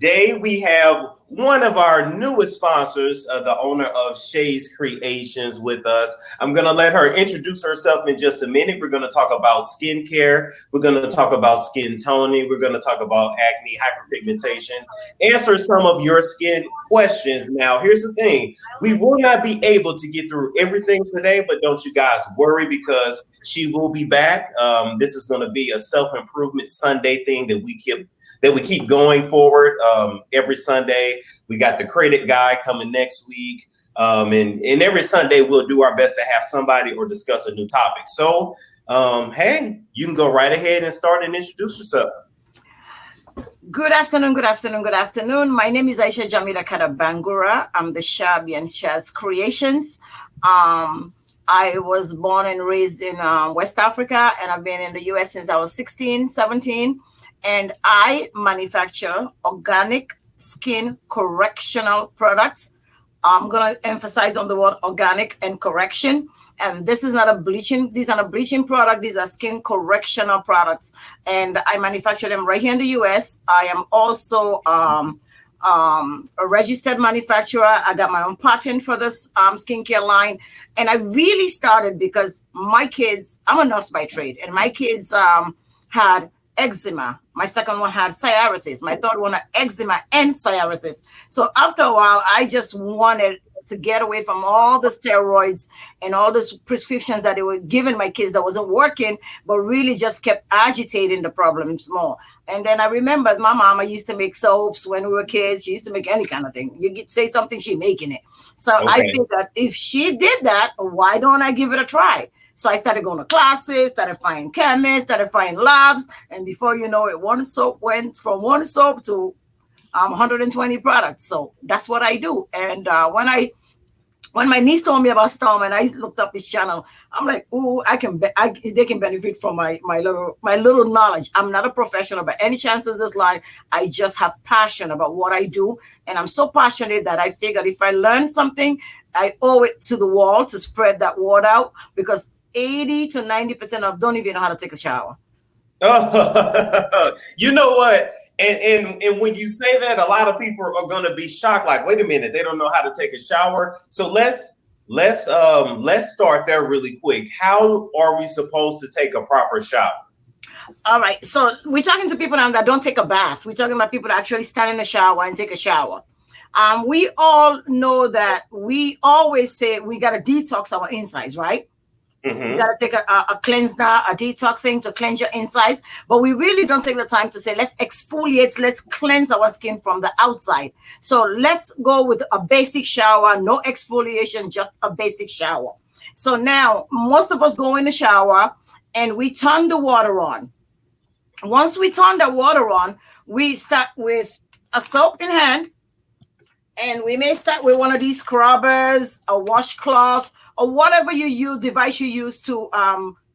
today we have one of our newest sponsors, the owner of Shay's Creations with us. I'm going to let her introduce herself in just a minute. We're going to talk about skincare. We're going to talk about skin toning. We're going to talk about acne, hyperpigmentation, answer some of your skin questions. Now, here's the thing. We will not be able to get through everything today, but don't you guys worry because she will be back. This is going to be a self-improvement Sunday thing that we keep going forward every Sunday. We got the credit guy coming next week. And every Sunday we'll do our best to have somebody or discuss a new topic. So, hey, you can go right ahead and start and introduce yourself. Good afternoon. My name is Aisha Jamila Kadabangura. I'm the Shabi and Shaz Creations. I was born and raised in West Africa, and I've been in the US since I was 16, 17. And I manufacture organic skin correctional products. I'm going to emphasize on the word organic and correction. And this is not a bleaching. These are not a bleaching product. These are skin correctional products. And I manufacture them right here in the US. I am also a registered manufacturer. I got my own patent for this skincare line. And I really started because my kids, I'm a nurse by trade, and my kids had eczema. My second one had psoriasis. My third one had eczema and psoriasis. So after a while, I just wanted to get away from all the steroids and all those prescriptions that they were giving my kids that wasn't working, but really just kept agitating the problems more. And then I remembered my mama used to make soaps when we were kids. She used to make any kind of thing. You could say something, she making it. So I figured if she did that, why don't I give it a try? So I started going to classes, started finding chemists, started finding labs. And before you know it, one soap went from one soap to 120 products. So that's what I do. And when my niece told me about Storm and I looked up his channel, I'm like, oh, they can benefit from my little knowledge. I'm not a professional by any chance of this line. I just have passion about what I do. And I'm so passionate that I figured if I learn something, I owe it to the world to spread that word out, because 80 to 90% of don't even know how to take a shower. Oh, you know what? And when you say that, a lot of people are going to be shocked. Like, wait a minute, they don't know how to take a shower. So let's start there really quick. How are we supposed to take a proper shower? All right. So we're talking to people now that don't take a bath. We're talking about people that actually stand in the shower and take a shower. We all know that we always say we got to detox our insides, right? Mm-hmm. You got to take a cleanser, a detoxing to cleanse your insides. But we really don't take the time to say, let's exfoliate, let's cleanse our skin from the outside. So let's go with a basic shower, no exfoliation, just a basic shower. So now most of us go in the shower and we turn the water on. Once we turn the water on, we start with a soap in hand. And we may start with one of these scrubbers, a washcloth, or whatever device you use to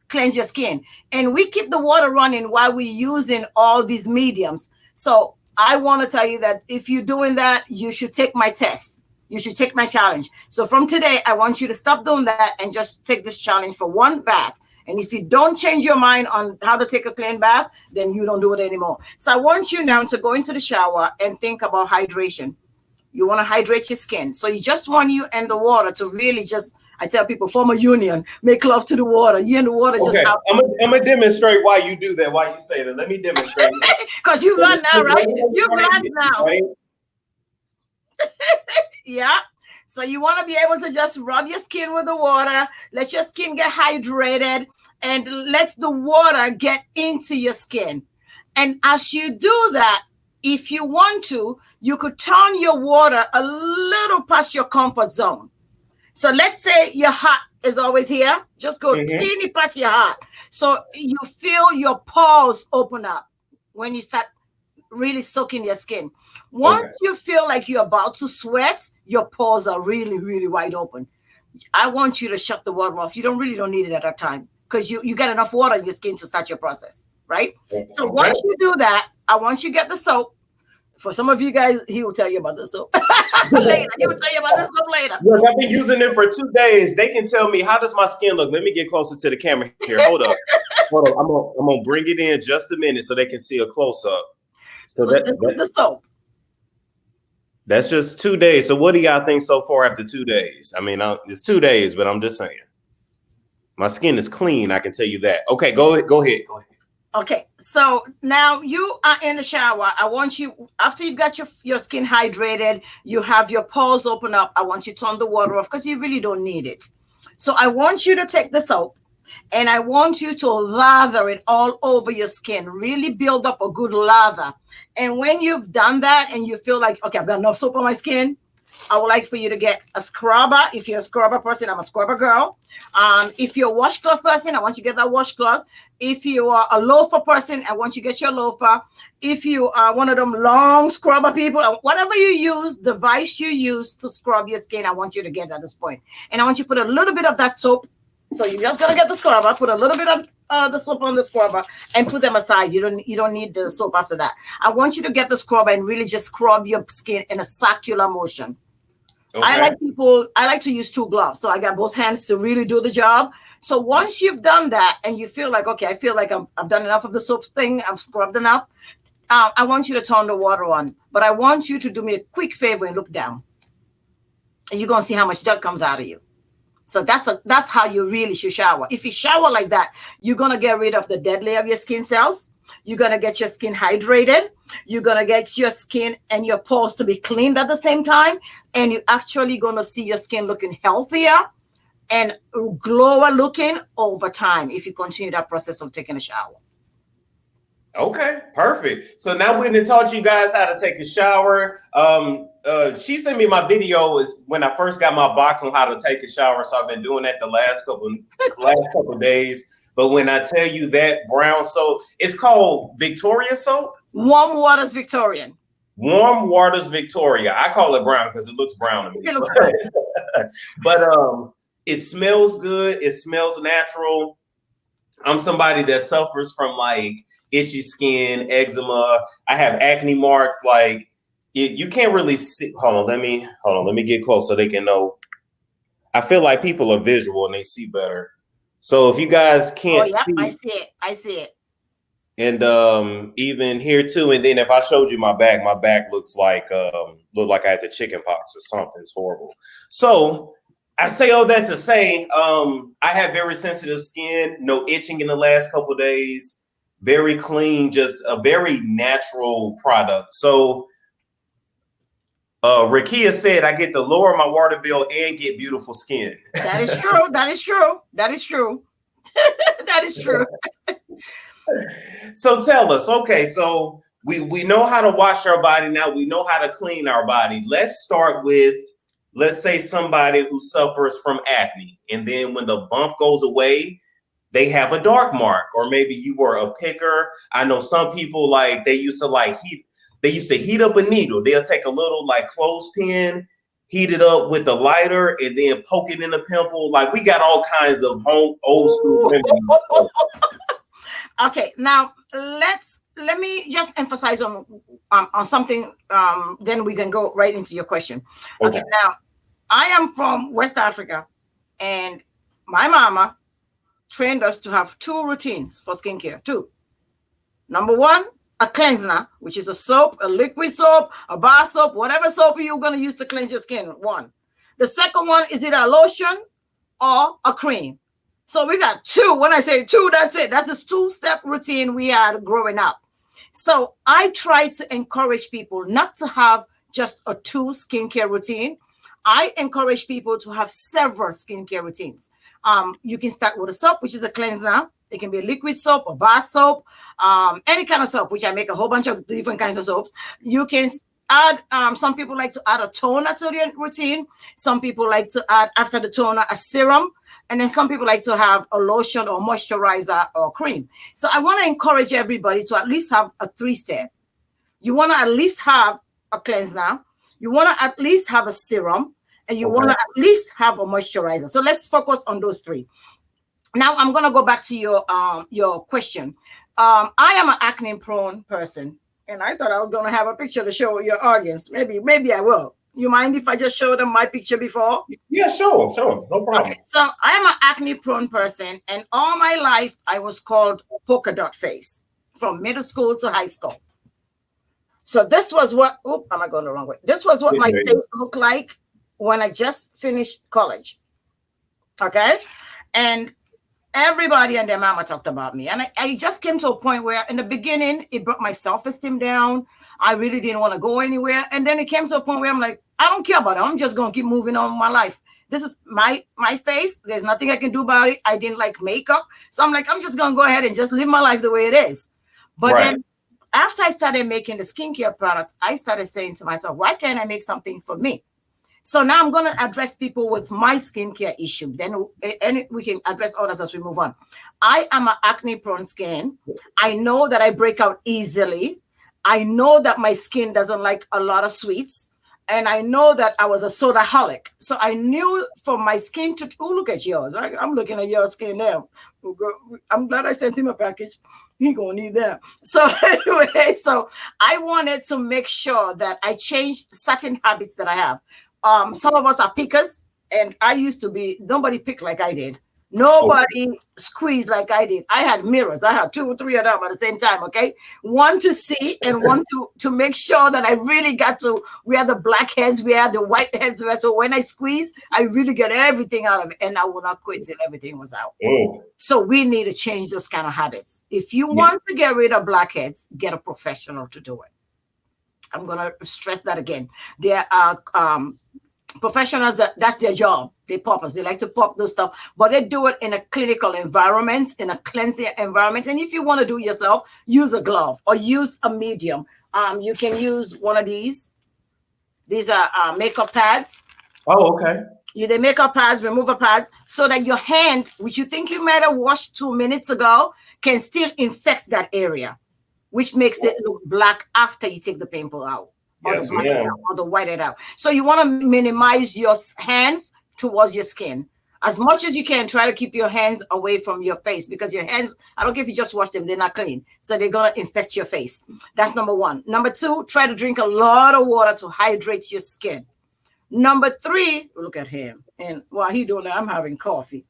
cleanse your skin. And we keep the water running while we're using all these mediums. So I want to tell you that if you're doing that, you should take my test. You should take my challenge. So from today, I want you to stop doing that and just take this challenge for one bath. And if you don't change your mind on how to take a clean bath, then you don't do it anymore. So I want you now to go into the shower and think about hydration. You want to hydrate your skin. So you just want you and the water to really just, I tell people, form a union, make love to the water. You and the water just happen. I'm going to demonstrate why you do that, why you say that. Let me demonstrate. Because you've learned now, right? You've learned now. Right? Yeah. So you want to be able to just rub your skin with the water, let your skin get hydrated, and let the water get into your skin. And as you do that, if you want to, you could turn your water a little past your comfort zone. So let's say your heart is always here. Just go teeny past your heart. So you feel your pores open up when you start really soaking your skin. Once you feel like you're about to sweat, your pores are really, really wide open. I want you to shut the water off. You don't need it at that time because you get enough water in your skin to start your process, right? So once you do that, I want you to get the soap. For some of you guys, he will tell you about the soap later. He will tell you about the soap later. Look, I've been using it for 2 days. They can tell me, how does my skin look? Let me get closer to the camera here. Hold up. I'm gonna bring it in just a minute so they can see a close up. So this is the soap. That's just 2 days. So what do y'all think so far after 2 days? I mean, it's 2 days, but I'm just saying. My skin is clean, I can tell you that. Okay, go ahead. Okay, so now you are in the shower. I want you, after you've got your skin hydrated, you have your pores open up. I want you to turn the water off because you really don't need it. So I want you to take the soap and I want you to lather it all over your skin. Really build up a good lather. And when you've done that and you feel like, okay, I've got enough soap on my skin, I would like for you to get a scrubber. If you're a scrubber person, I'm a scrubber girl. If you're a washcloth person, I want you to get that washcloth. If you are a loafer person, I want you to get your loafer. If you are one of them long scrubber people, whatever you use, device you use to scrub your skin, I want you to get at this point. And I want you to put a little bit of that soap. So you're just gonna get the scrubber, put a little bit of the soap on the scrubber, and put them aside. You don't need the soap after that. I want you to get the scrubber and really just scrub your skin in a circular motion. Okay. I like to use 2 gloves. So I got both hands to really do the job. So once you've done that and you feel like, okay, I feel like I've done enough of the soap thing, I've scrubbed enough, I want you to turn the water on. But I want you to do me a quick favor and look down. And you're going to see how much dirt comes out of you. So that's how you really should shower. If you shower like that, you're going to get rid of the dead layer of your skin cells. You're going to get your skin hydrated. You're going to get your skin and your pores to be cleaned at the same time. And you're actually going to see your skin looking healthier and glower looking over time if you continue that process of taking a shower. Okay, perfect. So now we've taught you guys how to take a shower. She sent me my video is when I first got my box on how to take a shower. So I've been doing that the last couple of days. But when I tell you that brown soap, it's called Victoria soap. Warm Waters Victorian. Warm Waters Victoria. I call it brown because it looks brown to me. But it smells good. It smells natural. I'm somebody that suffers from like itchy skin, eczema. I have acne marks. Like you can't really see. Hold on. Let me get close so they can know. I feel like people are visual and they see better. So if you guys can't see, I see it. And even here too. And then if I showed you my back looks like I had the chicken pox or something. It's horrible. So I say all that to say, I have very sensitive skin, no itching in the last couple of days, very clean, just a very natural product. So Rakia said I get to lower my water bill and get beautiful skin. That is true. That is true. That is true. That is true. So tell us, okay, so we know how to wash our body now. We know how to clean our body. Let's start with, let's say somebody who suffers from acne. And then when the bump goes away, they have a dark mark, or maybe you were a picker. I know some people like they used to heat up a needle. They'll take a little like clothespin, heat it up with a lighter, and then poke it in the pimple. Like we got all kinds of old school remedies. Okay, now let me just emphasize on something. Then we can go right into your question. Okay, now I am from West Africa, and my mama trained us to have 2 routines for skincare. 2. Number 1, a cleanser, which is a soap, a liquid soap, a bar soap, whatever soap you're going to use to cleanse your skin. 1. The second one is either a lotion or a cream. So we got 2. When I say 2, that's it. That's this 2-step routine we had growing up. So I try to encourage people not to have just a 2 skincare routine. I encourage people to have several skincare routines. You can start with a soap, which is a cleanser. It can be a liquid soap, a bar soap, any kind of soap, which I make a whole bunch of different kinds of soaps. You can add, some people like to add a toner to their routine. Some people like to add, after the toner, a serum. And then some people like to have a lotion or moisturizer or cream. So I want to encourage everybody to at least have a 3-step. You want to at least have a cleanser. You want to at least have a serum. And you want to at least have a moisturizer. So let's focus on those 3. Now I'm going to go back to your question. I am an acne prone person, and I thought I was going to have a picture to show your audience. Maybe I will. You mind if I just show them my picture before? Yeah, sure. No problem. Okay, so I am an acne prone person, and all my life I was called polka dot face from middle school to high school. So this was what, am I going the wrong way? This was what my face looked like when I just finished college. Okay. And everybody and their mama talked about me. And I just came to a point where in the beginning, it brought my self-esteem down. I really didn't want to go anywhere. And then it came to a point where I'm like, I don't care about it. I'm just going to keep moving on with my life. This is my face. There's nothing I can do about it. I didn't like makeup. So I'm like, I'm just going to go ahead and just live my life the way it is. But then after I started making the skincare products, I started saying to myself, why can't I make something for me? So now I'm going to address people with my skincare issue. Then we can address others as we move on. I am an acne-prone skin. I know that I break out easily. I know that my skin doesn't like a lot of sweets. And I know that I was a sodaholic. So I knew for my skin to, look at yours. I'm looking at your skin now. I'm glad I sent him a package. He gonna need that. So anyway, so I wanted to make sure that I changed certain habits that I have. Some of us are pickers, and I used to be, nobody picked like I did. Nobody squeezed like I did. I had mirrors. I had 2 or 3 of them at the same time, okay? One to see and one to make sure that I really got to where the black heads were, the white heads were. So when I squeeze, I really get everything out of it, and I will not quit till everything was out. So we need to change those kind of habits. If you want to get rid of blackheads, get a professional to do it. I'm going to stress that again. There are professionals that's their job. They pop us. They like to pop those stuff, but they do it in a clinical environment, in a cleansing environment. And if you want to do it yourself, use a glove or use a medium. You can use one of these. These are makeup pads. Oh, okay. They makeup pads, remover pads, so that your hand, which you think you might have washed 2 minutes ago, can still infect that area, which makes it look black after you take the pimple out. Yes, or the white out. So you want to minimize your hands towards your skin. As much as you can, try to keep your hands away from your face, because your hands, I don't care if you just wash them, they're not clean. So they're going to infect your face. That's number 1. Number 2, try to drink a lot of water to hydrate your skin. Number 3, look at him. And while he's doing that, I'm having coffee.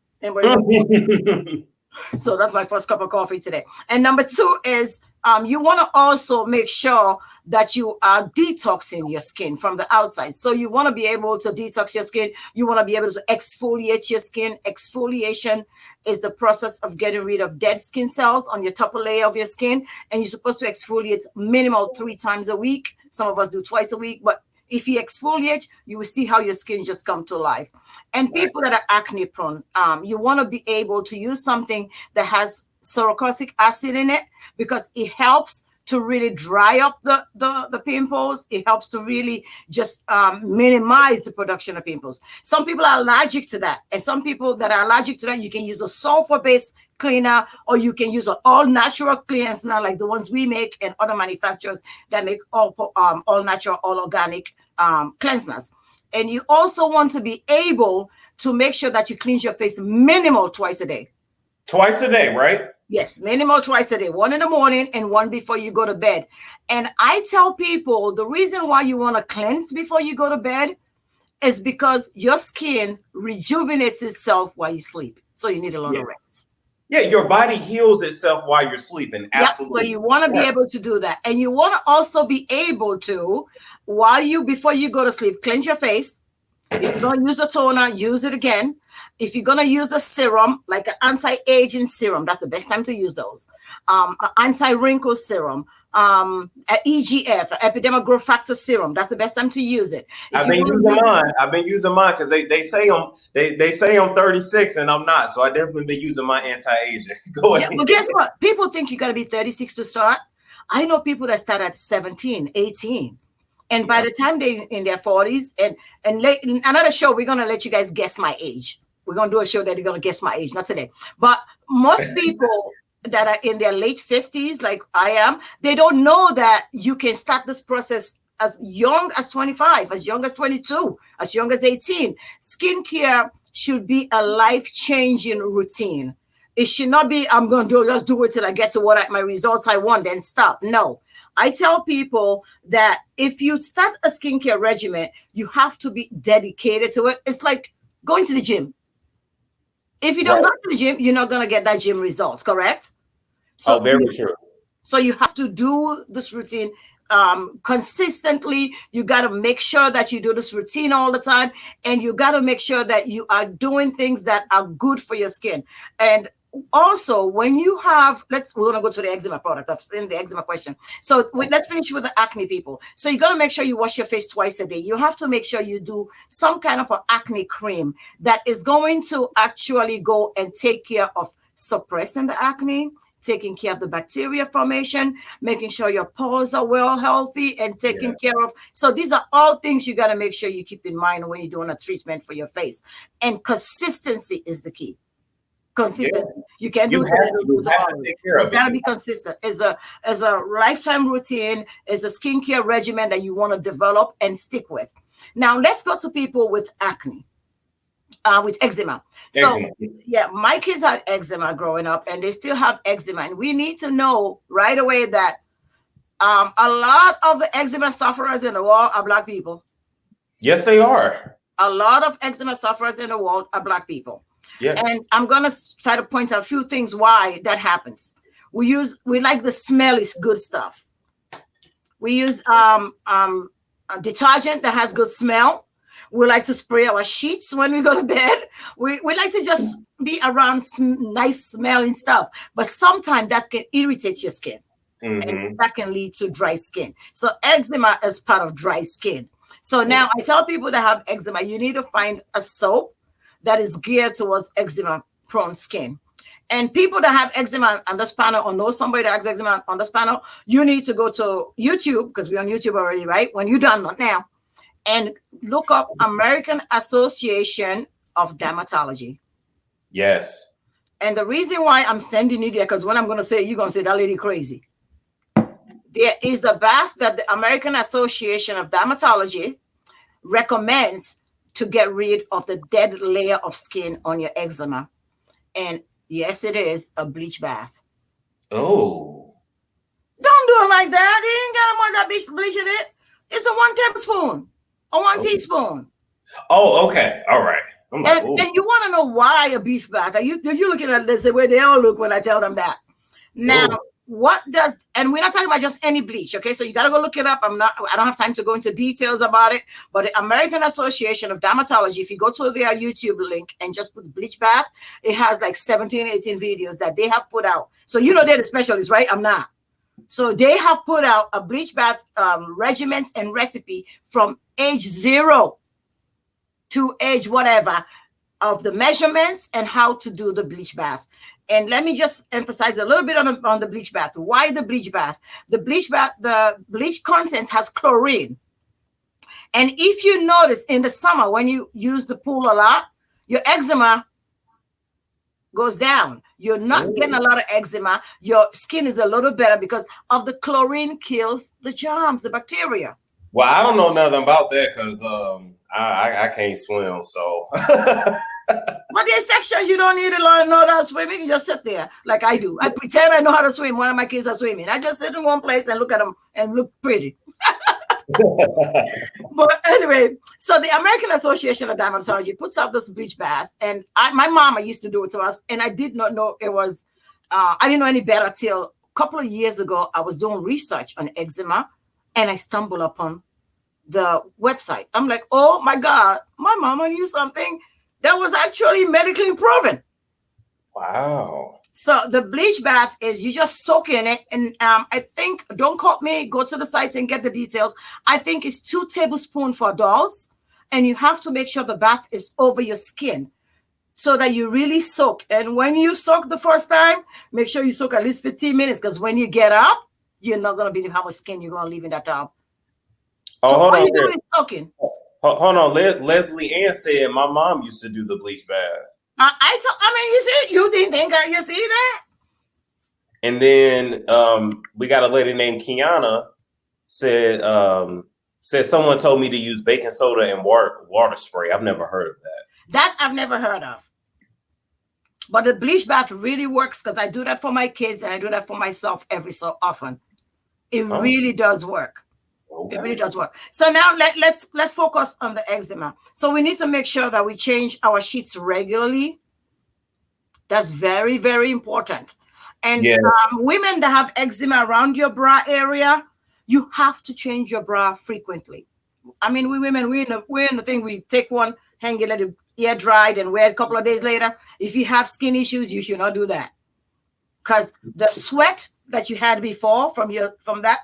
So that's my first cup of coffee today. And number 2 is you want to also make sure that you are detoxing your skin from the outside. So you want to be able to detox your skin. You want to be able to exfoliate your skin. Exfoliation is the process of getting rid of dead skin cells on your upper layer of your skin. And you're supposed to exfoliate minimal 3 times a week. Some of us do twice a week, but if you exfoliate, you will see how your skin just come to life. And people that are acne prone, you want to be able to use something that has salicylic acid in it, because it helps to really dry up the pimples. It helps to really just minimize the production of pimples. Some people are allergic to that. And some people that are allergic to that, you can use a sulfur-based cleaner, or you can use an all-natural cleaners now, like the ones we make and other manufacturers that make all natural, all organic cleansers. And you also want to be able to make sure that you cleanse your face minimal twice a day. Twice a day, right? Yes, minimal twice a day, 1 in the morning and 1 before you go to bed. And I tell people the reason why you want to cleanse before you go to bed is because your skin rejuvenates itself while you sleep. So you need a lot of rest. Yeah, your body heals itself while you're sleeping. Absolutely. So you want to be able to do that. And you want to also be able to, before you go to sleep, cleanse your face. If you're going to use a toner, use it again. If you're going to use a serum, like an anti-aging serum, that's the best time to use those. An anti-wrinkle serum, an EGF, an epidermal growth factor serum, that's the best time to use it. I've been using mine because they say I'm 36 and I'm not. So I definitely been using my anti-aging. Go ahead. Well, guess what? People think you got to be 36 to start. I know people that start at 17, 18. And by the time they're in their 40s, and late, in another show, we're going to let you guys guess my age. We're going to do a show that you're going to guess my age, not today. But most people that are in their late 50s, like I am, they don't know that you can start this process as young as 25, as young as 22, as young as 18. Skincare should be a life-changing routine. It should not be, I'm going to just do it till I get to my results I want, then stop. No. I tell people that if you start a skincare regimen, you have to be dedicated to it. It's like going to the gym. If you don't go to the gym, you're not going to get that gym results, correct? So very true. So you have to do this routine consistently. You got to make sure that you do this routine all the time, and you got to make sure that you are doing things that are good for your skin. And also, when you have, we're gonna go to the eczema product. I've seen the eczema question. So let's finish with the acne, people. So you got to make sure you wash your face twice a day. You have to make sure you do some kind of an acne cream that is going to actually go and take care of suppressing the acne, taking care of the bacteria formation, making sure your pores are well healthy and taken care of. So these are all things you got to make sure you keep in mind when you're doing a treatment for your face. And consistency is the key. Consistent. Yeah. You can't do it. You got to be consistent. It's a lifetime routine. It's a skincare regimen that you want to develop and stick with. Now let's go to people with acne. With eczema. So yeah, my kids had eczema growing up and they still have eczema. And we need to know right away that a lot of the eczema sufferers in the world are Black people. Yes, they are. A lot of eczema sufferers in the world are Black people. Yeah. And I'm going to try to point out a few things why that happens. We like the smelly good stuff. We use a detergent that has good smell. We like to spray our sheets when we go to bed. We like to just be around nice smelling stuff. But sometimes that can irritate your skin. Mm-hmm. And that can lead to dry skin. So eczema is part of dry skin. So now I tell people that have eczema, you need to find a soap that is geared towards eczema prone skin. And people that have eczema on this panel or know somebody that has eczema on this panel, you need to go to YouTube, because we're on YouTube already, right? When you're done, not now. And look up American Association of Dermatology. Yes. And the reason why I'm sending you there, because when I'm going to say, you're going to say that lady crazy. There is a bath that the American Association of Dermatology recommends to get rid of the dead layer of skin on your eczema. And yes, it is a bleach bath. Oh. Don't do it like that. You ain't got more that bleach in it. It's a 1 tablespoon. Or 1 teaspoon. Oh, okay. All right. And you want to know why a beef bath? You're looking at this the way they all look when I tell them that. Now, and we're not talking about just any bleach, okay? So you got to go look it up. I don't have time to go into details about it, but the American Association of Dermatology, if you go to their YouTube link and just put bleach bath, it has like 17, 18 videos that they have put out. So you know they're the specialists, right? I'm not. So they have put out a bleach bath regimens and recipe from age 0 to age whatever of the measurements and how to do the bleach bath. And let me just emphasize a little bit on the bleach bath. Why the bleach bath? The bleach content has chlorine. And if you notice in the summer when you use the pool a lot, your eczema goes down. You're not getting a lot of eczema. Your skin is a little better because of the chlorine kills the germs, the bacteria. Well, I don't know nothing about that because I can't swim. So, but there's sections you don't need to know how to swim. You can just sit there like I do. I pretend I know how to swim. One of my kids are swimming. I just sit in one place and look at them and look pretty. But anyway, so the American Association of Dermatology puts out this bleach bath, and my mama used to do it to us, and I did not know it was. I didn't know any better till a couple of years ago. I was doing research on eczema, and I stumbled upon the website. I'm like, oh my God, my mama knew something that was actually medically proven. Wow. So the bleach bath is you just soak in it. And I think, don't quote me, go to the site and get the details. I think it's 2 tablespoons for adults. And you have to make sure the bath is over your skin so that you really soak. And when you soak the first time, make sure you soak at least 15 minutes because when you get up, you're not going to believe how much skin you're going to leave in that tub. Oh, so hold what on. you doing is soaking. Hold on. Leslie Ann said my mom used to do the bleach bath. You see, you didn't think you see that? And then we got a lady named Kiana said someone told me to use baking soda and water spray. I've never heard of that. That I've never heard of. But the bleach bath really works because I do that for my kids and I do that for myself every so often. It really does work. Okay. It really does work. So now let's focus on the eczema. So we need to make sure that we change our sheets regularly. That's very, very important. And women that have eczema around your bra area, you have to change your bra frequently. I mean, we women, we're in the thing, we take one, hang it, let it air dry, and wear it a couple of days later. If you have skin issues, you should not do that. Because the sweat that you had before from that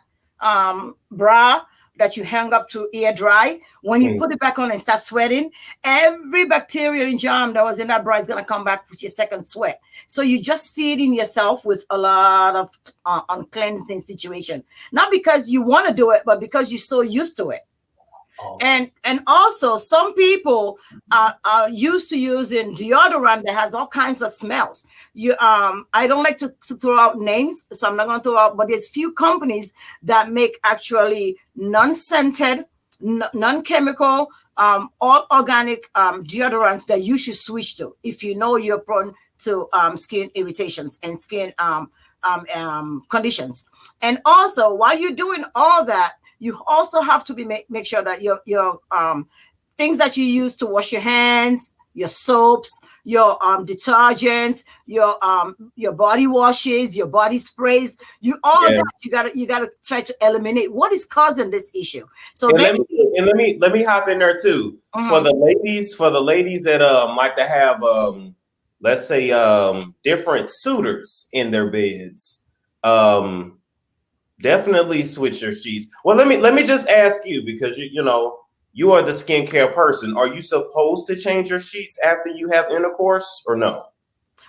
bra that you hang up to air dry, when you put it back on and start sweating, every bacteria and germ that was in that bra is going to come back with your second sweat. So you're just feeding yourself with a lot of uncleansing situation. Not because you want to do it, but because you're so used to it. Oh. And also some people are used to using deodorant that has all kinds of smells. I don't like to throw out names, so I'm not going to throw out, but there's few companies that make actually non-scented, non-chemical, all organic deodorants that you should switch to if you know you're prone to skin irritations and skin conditions. And also, while you're doing all that, you also have to make sure that your things that you use to wash your hands, your soaps, your detergents, your body washes, your body sprays, that you gotta try to eliminate what is causing this issue. So let me hop in there too. For the ladies that like to have let's say different suitors in their beds. Definitely switch your sheets. Well, let me just ask you, because you are the skincare person. Are you supposed to change your sheets after you have intercourse or no?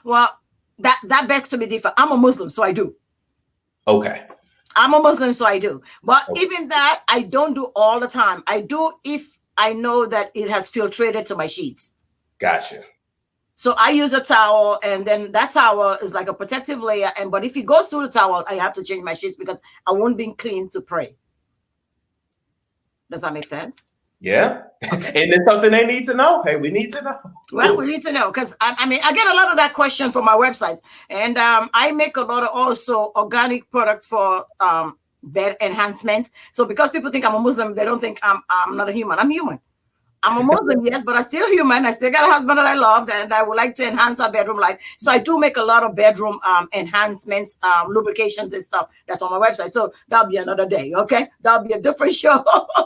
Well, that begs to be different. I'm a Muslim, so I do. Okay. I'm a Muslim, so I do. But even that, I don't do all the time. I do if I know that it has filtrated to my sheets. Gotcha. So I use a towel, and then that towel is like a protective layer. But if it goes through the towel, I have to change my sheets because I won't be clean to pray. Does that make sense? Yeah. And it's something they need to know. Hey, we need to know. Well, we need to know, because I mean, I get a lot of that question from my websites, and I make a lot of also organic products for bed enhancement. So because people think I'm a Muslim, they don't think I'm not a human. I'm human. I'm a Muslim, yes, but I'm still human. I still got a husband that I love, and I would like to enhance our bedroom life. So I do make a lot of bedroom enhancements, lubrications and stuff. That's on my website. So that'll be another day, okay? That'll be a different show.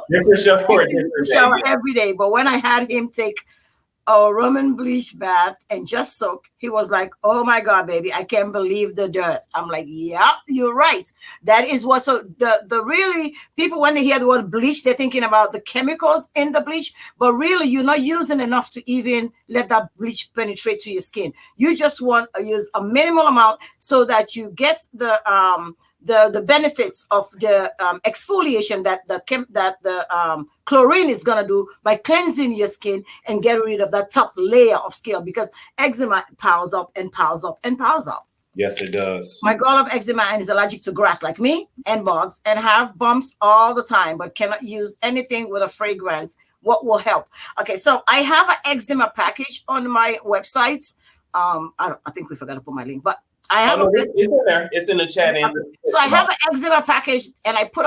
Different show for a different show every day. But when I had him take a Roman bleach bath and just soak, he was like, oh my God, baby, I can't believe the dirt. I'm like, yeah, you're right. That is what, so the really, people, when they hear the word bleach, they're thinking about the chemicals in the bleach, but really you're not using enough to even let that bleach penetrate to your skin. You just want to use a minimal amount so that you get the benefits of the exfoliation that the chlorine is going to do by cleansing your skin and get rid of that top layer of scale, because eczema piles up and piles up and piles up. Yes, it does. My girl of eczema and is allergic to grass like me and bugs and have bumps all the time, but cannot use anything with a fragrance. What will help? Okay, so I have an eczema package on my website. I think we forgot to put my link, but I have it's in there. It's in the chat. So I have an eczema package, and I put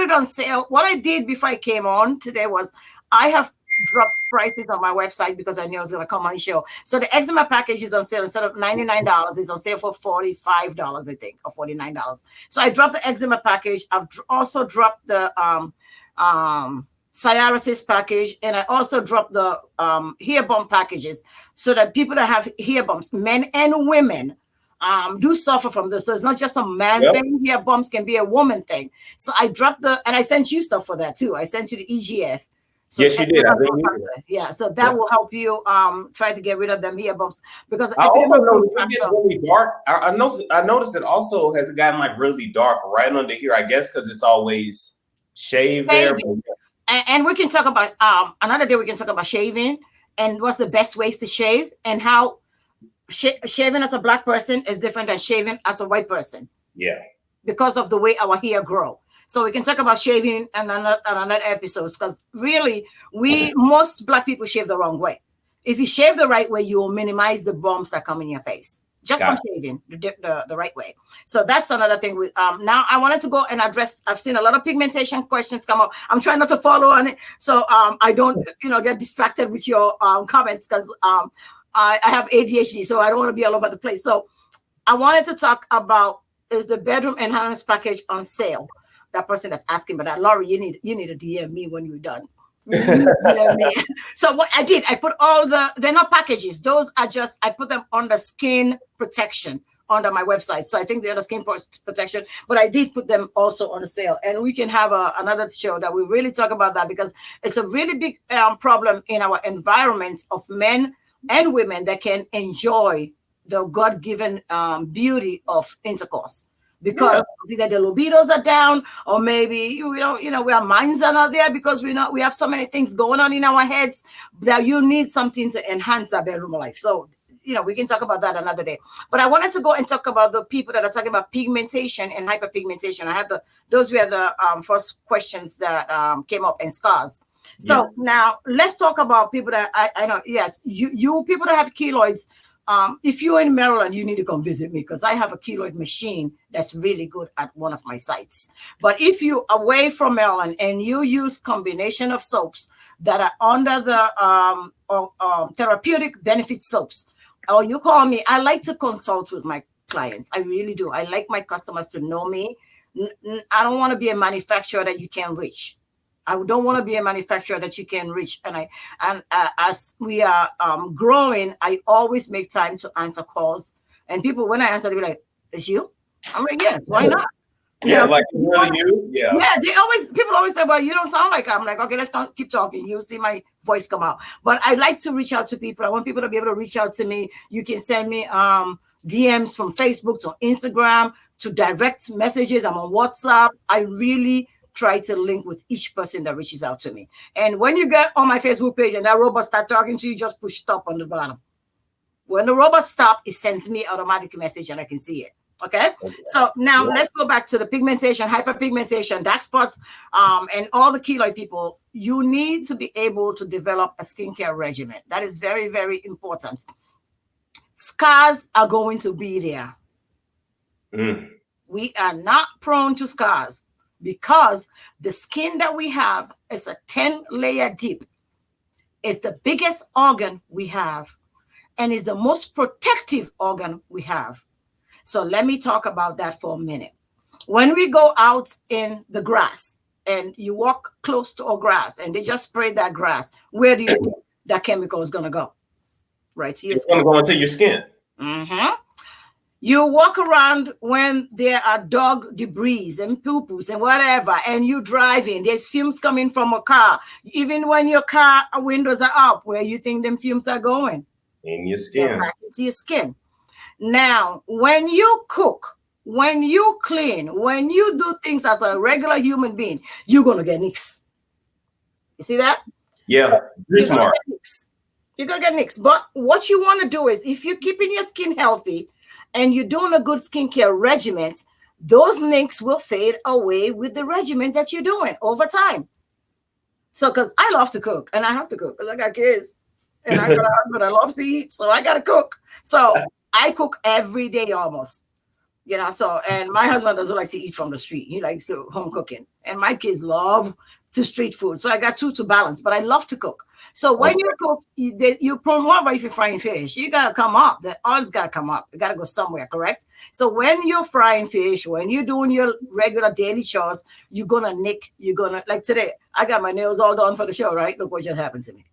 it on sale. What I did before I came on today was I have dropped prices on my website because I knew I was going to come on the show. So the eczema package is on sale. Instead of $99, it's on sale for $45, I think, or $49. So I dropped the eczema package. I've also dropped the psoriasis package, and I also dropped the hair bump packages, so that people that have hair bumps, men and women, do suffer from this. So it's not just a man thing. Hair bumps can be a woman thing. So I dropped and I sent you stuff for that too. I sent you the EGF. So yes, you did. Yeah, so that will help you try to get rid of them hair bumps, because I also noticed it gets really dark. I noticed it also has gotten like really dark right under here. I guess because it's always shaved there. And we can talk about another day. We can talk about shaving and what's the best ways to shave, and how shaving as a Black person is different than shaving as a white person. Yeah. Because of the way our hair grow. So we can talk about shaving in another episode, because really most Black people shave the wrong way. If you shave the right way, you will minimize the bumps that come in your face. Just from shaving the right way. So that's another thing. Now I wanted to go and address, I've seen a lot of pigmentation questions come up. I'm trying not to follow on it, so I don't get distracted with your comments, because I have ADHD, so I don't want to be all over the place. So I wanted to talk about, is the bedroom enhancement package on sale? that person that's asking, but Laurie, you need to DM me when you're done. DM me. So what I did, I put they're not packages. Those are just, I put them under skin protection under my website. So I think they're the skin protection, but I did put them also on sale. And we can have another show that we really talk about that, because it's a really big problem in our environment of men and women that can enjoy the God-given beauty of intercourse. Because either the libidos are down, or maybe our minds are not there, because we have so many things going on in our heads that you need something to enhance that bedroom life. So we can talk about that another day. But I wanted to go and talk about the people that are talking about pigmentation and hyperpigmentation. I had those were the first questions that came up, and scars. So now let's talk about people that I know. Yes, you people that have keloids. If you're in Maryland, you need to come visit me, because I have a keloid machine that's really good at one of my sites. But if you're away from Maryland and you use combination of soaps that are under the therapeutic benefit soaps, or you call me, I like to consult with my clients. I really do. I like my customers to know me. I don't want to be a manufacturer that you can't reach. I don't want to be a manufacturer that you can reach. And as we are growing, I always make time to answer calls. And people, when I answer, they be like, "It's you?" I'm like, "Yes, why not?" Yeah, like really you? Yeah. Yeah, people always say, "Well, you don't sound like." I'm like, "Okay, let's keep talking. You'll see my voice come out." But I like to reach out to people. I want people to be able to reach out to me. You can send me DMs from Facebook to Instagram to direct messages. I'm on WhatsApp. I really try to link with each person that reaches out to me. And when you get on my Facebook page and that robot start talking to you, just push stop on the bottom. When the robot stops, it sends me automatic message and I can see it. Okay. So now let's go back to the pigmentation, hyperpigmentation, dark spots, and all the keloid people. You need to be able to develop a skincare regimen. That is very, very important. Scars are going to be there. We are not prone to scars, because the skin that we have is a 10-layer deep. It's the biggest organ we have, and is the most protective organ we have. So let me talk about that for a minute. When we go out in the grass and you walk close to a grass and they just spray that grass, where do you think that chemical is going to go? Right to your skin. It's going to go into your skin. You walk around when there are dog debris and poo-poos and whatever, and you driving, there's fumes coming from a car. Even when your car windows are up, where you think them fumes are going? In your skin. Back into your skin. Now, when you cook, when you clean, when you do things as a regular human being, you're going to get nicks. You see that? Yeah, you're smart. You're going to get nicks. But what you want to do is, if you're keeping your skin healthy, and you're doing a good skincare regimen, those nicks will fade away with the regimen that you're doing over time. So, because I love to cook, and I have to cook because I got kids, and I got a husband that loves to eat, so I got to cook. So I cook every day almost, So, and my husband doesn't like to eat from the street. He likes to home cooking, and my kids love to street food. So I got two to balance, but I love to cook. So when you cook, you promote if you're frying fish, you got to come up. The oil's got to come up. You got to go somewhere, correct? So when you're frying fish, when you're doing your regular daily chores, you're going to nick. You're going to, like today, I got my nails all done for the show, right? Look what just happened to me.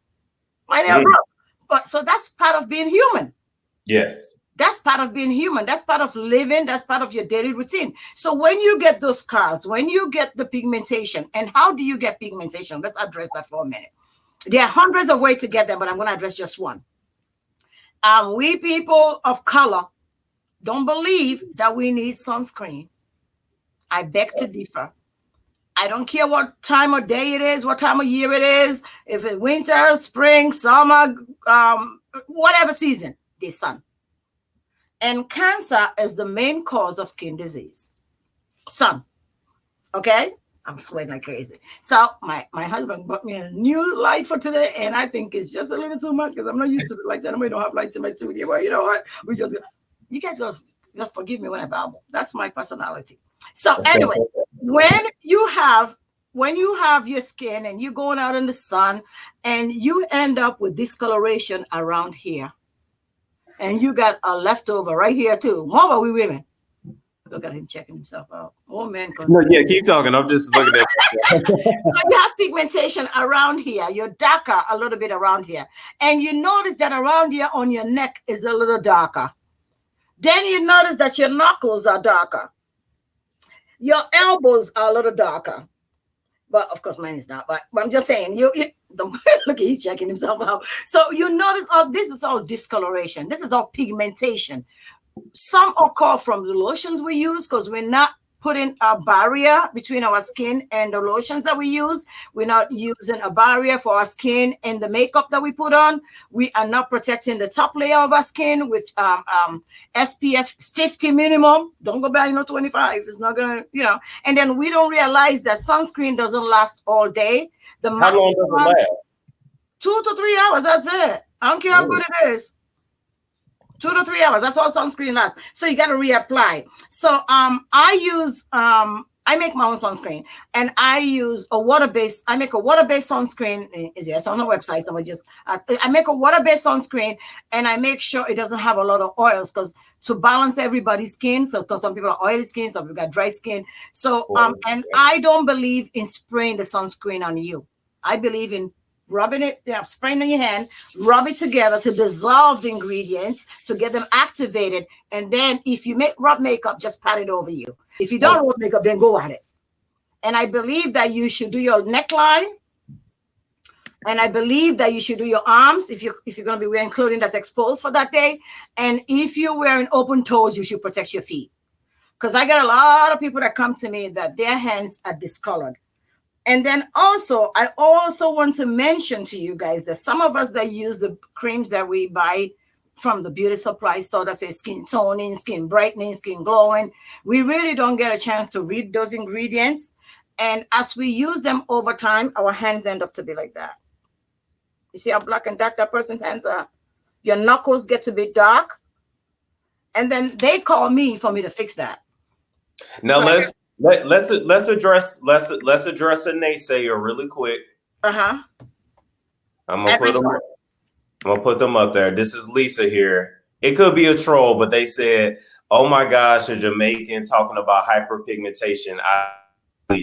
My nail broke. But so that's part of being human. Yes. That's part of being human. That's part of living. That's part of your daily routine. So when you get those scars, when you get the pigmentation, and how do you get pigmentation? Let's address that for a minute. There are hundreds of ways to get them, but I'm going to address just one. We people of color don't believe that we need sunscreen. I beg to differ. I don't care what time of day it is, what time of year it is, if it's winter, spring, summer, whatever season, there's sun. And cancer is the main cause of skin disease. Sun. Okay? I'm sweating like crazy. So my husband bought me a new light for today, and I think it's just a little too much because I'm not used to the lights. I know we don't have lights in my studio, but you know what? You guys gotta forgive me when I babble. That's my personality. So anyway, when you have your skin and you're going out in the sun and you end up with discoloration around here, and you got a leftover right here too. More about we women. Look at him checking himself out. Oh man. No, yeah, keep talking. I'm just looking at So you have pigmentation around here. You're darker a little bit around here. And you notice that around here on your neck is a little darker. Then you notice that your knuckles are darker. Your elbows are a little darker. But of course, mine is not. But I'm just saying, you don't look at he's checking himself out. So you notice all this is all discoloration. This is all pigmentation. Some occur from the lotions we use because we're not putting a barrier between our skin and the lotions that we use. We're not using a barrier for our skin and the makeup that we put on. We are not protecting the top layer of our skin with SPF 50 minimum. Don't go back, 25. It's not gonna, And then we don't realize that sunscreen doesn't last all day. How long does it last? 2 to 3 hours. That's it. I don't care how good it is. 2 to 3 hours. That's all sunscreen lasts. So you got to reapply. So I make my own sunscreen, and I use a water-based. I make a water-based sunscreen. Yes, on the website. I make a water-based sunscreen, and I make sure it doesn't have a lot of oils because to balance everybody's skin. So because some people are oily skin, some people got dry skin. So and I don't believe in spraying the sunscreen on you. I believe in rubbing it, spraying on your hand, rub it together to dissolve the ingredients to get them activated. And then if you rub makeup, just pat it over you. If you don't rub makeup, then go at it. And I believe that you should do your neckline. And I believe that you should do your arms if you're going to be wearing clothing that's exposed for that day. And if you're wearing open toes, you should protect your feet. Because I got a lot of people that come to me that their hands are discolored. And then also, I also want to mention to you guys that some of us that use the creams that we buy from the beauty supply store that say skin toning, skin brightening, skin glowing, we really don't get a chance to read those ingredients. And as we use them over time, our hands end up to be like that. You see how black and dark that person's hands are? Your knuckles get to be dark. And then they call me for me to fix that. Now let's address a naysayer really quick. I'm gonna put them up there. This is Lisa here. It could be a troll, but they said, "Oh my gosh, a Jamaican talking about hyperpigmentation."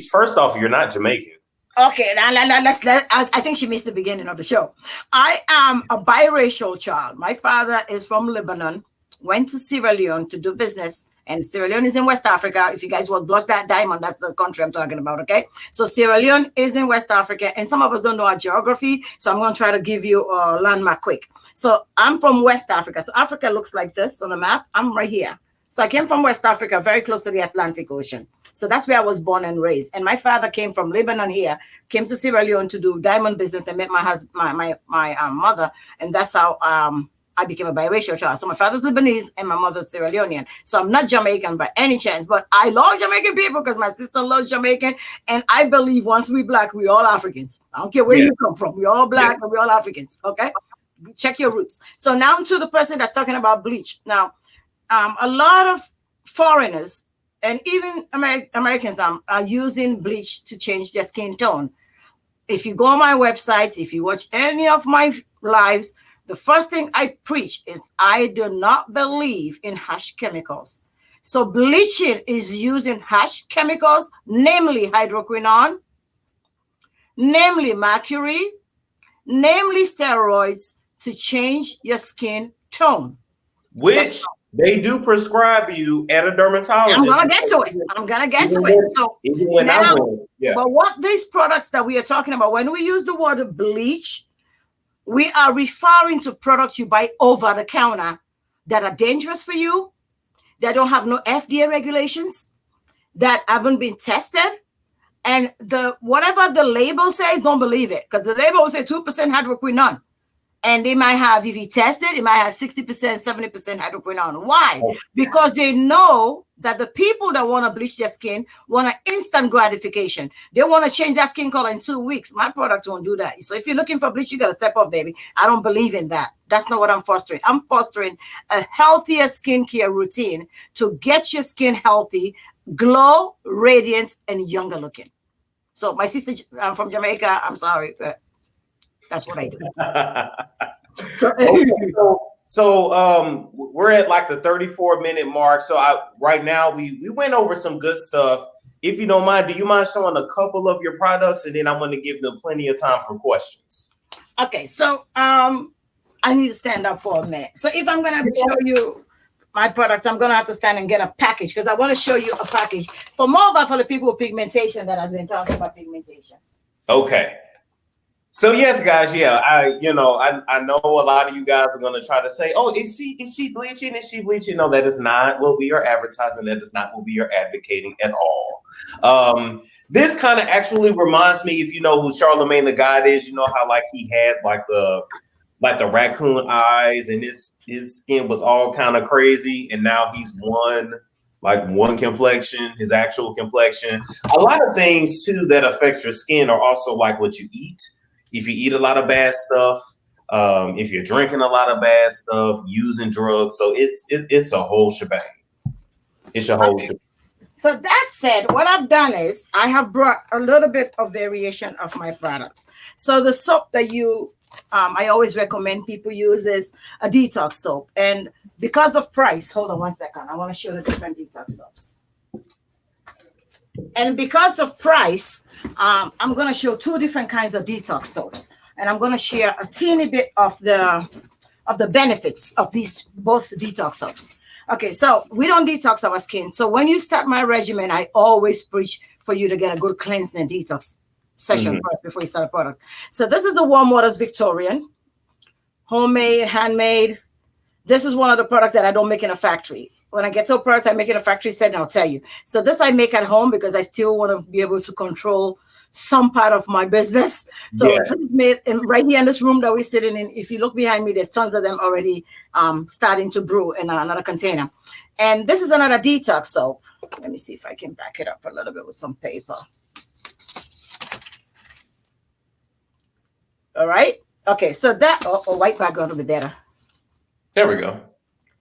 First off, you're not Jamaican. Okay, I think she missed the beginning of the show. I am a biracial child. My father is from Lebanon, went to Sierra Leone to do business. And Sierra Leone is in West Africa. If you guys will blush that diamond, that's the country I'm talking about, okay? So Sierra Leone is in West Africa, and some of us don't know our geography, so I'm going to try to give you a landmark quick. So I'm from West Africa. So Africa looks like this on the map. I'm right here. So I came from West Africa, very close to the Atlantic Ocean. So that's where I was born and raised. And my father came from Lebanon here, came to Sierra Leone to do diamond business and met my husband, my mother, and that's how I became a biracial child. So my father's Lebanese and my mother's Sierra Leonean. So I'm not Jamaican by any chance, but I love Jamaican people because my sister loves Jamaican. And I believe once we black, we all Africans. I don't care where you come from. We all black and we all Africans. Okay. Check your roots. So now to the person that's talking about bleach. Now, a lot of foreigners and even Americans now are using bleach to change their skin tone. If you go on my website, if you watch any of my lives, the first thing I preach is I do not believe in harsh chemicals. So bleaching is using harsh chemicals, namely hydroquinone, namely mercury, namely steroids to change your skin tone. Which they do prescribe you at a dermatologist. I'm going to get to it. So now, but what these products that we are talking about, when we use the word bleach, we are referring to products you buy over the counter that are dangerous for you, that don't have no FDA regulations, that haven't been tested. And whatever the label says, don't believe it. Because the label will say 2% hydroquinone. And they might have, if you test it, it might have 60%, 70% hydroquinone. Why? Because they know that the people that want to bleach their skin want an instant gratification. They want to change that skin color in 2 weeks. My product won't do that. So if you're looking for bleach, you got to step up, baby. I don't believe in that. That's not what I'm fostering. I'm fostering a healthier skincare routine to get your skin healthy, glow, radiant, and younger looking. So my sister, I'm from Jamaica. I'm sorry, but that's what I do. So we're at like the 34-minute mark. So right now we went over some good stuff. If you don't mind, do you mind showing a couple of your products, and then I want to give them plenty of time for questions. Okay, so I need to stand up for a minute. So if I'm gonna show you my products, I'm gonna have to stand and get a package because I want to show you a package for the people with pigmentation that has been talking about pigmentation. Okay. So yes, guys, yeah, I know a lot of you guys are gonna try to say, oh, is she bleaching? Is she bleaching? No, that is not what we are advertising. That is not what we are advocating at all. This kind of actually reminds me, if you know who Charlemagne the God is, you know how like he had like the raccoon eyes and his skin was all kind of crazy, and now he's one complexion, his actual complexion. A lot of things too that affect your skin are also like what you eat. If you eat a lot of bad stuff, if you're drinking a lot of bad stuff, using drugs, so it's a whole shebang. It's a whole shebang. So that said, what I've done is I have brought a little bit of variation of my products. So the soap that I always recommend people use is a detox soap. And because of price, hold on one second. I want to show the different detox soaps. And because of price, I'm going to show two different kinds of detox soaps. And I'm going to share a teeny bit of the benefits of these both detox soaps. Okay, so we don't detox our skin. So when you start my regimen, I always preach for you to get a good cleansing and detox session first before you start a product. So this is the Warm Waters Victorian, homemade, handmade. This is one of the products that I don't make in a factory. When I get to a product I make in a factory setting, I'll tell you. So this I make at home because I still want to be able to control some part of my business. So this is made right here in this room that we're sitting in. If you look behind me, there's tons of them already starting to brew in another container. And this is another detox soap. Let me see if I can back it up a little bit with some paper. All right. Okay. So that a white background will be better. There we go.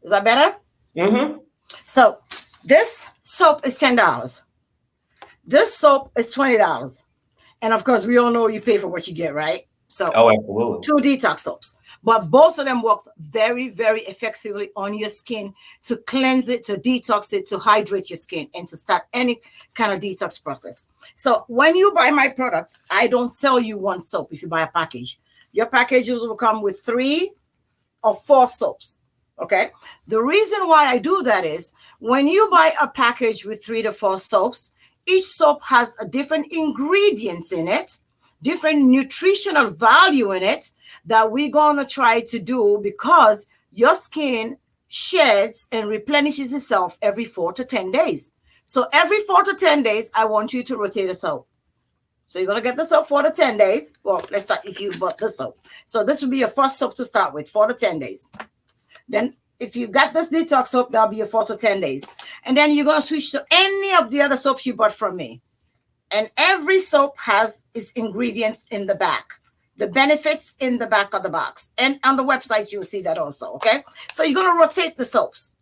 Is that better? Mm-hmm. So this soap is $10. This soap is $20. And of course, we all know you pay for what you get, right? So absolutely. Two detox soaps. But both of them works very, very effectively on your skin to cleanse it, to detox it, to hydrate your skin, and to start any kind of detox process. So when you buy my products, I don't sell you one soap if you buy a package. Your package will come with 3 or 4 soaps. Okay. The reason why I do that is when you buy a package with 3 to 4 soaps, each soap has a different ingredients in it, different nutritional value in it that we're going to try to do because your skin sheds and replenishes itself every 4 to 10 days. So every 4 to 10 days, I want you to rotate a soap. So you're going to get the soap 4 to 10 days. Well, let's start if you bought the soap. So this will be your first soap to start with, 4 to 10 days. Then if you got this detox soap, that'll be your 4 to 10 days. And then you're going to switch to any of the other soaps you bought from me. And every soap has its ingredients in the back, the benefits in the back of the box. And on the website, you'll see that also, okay? So you're going to rotate the soaps.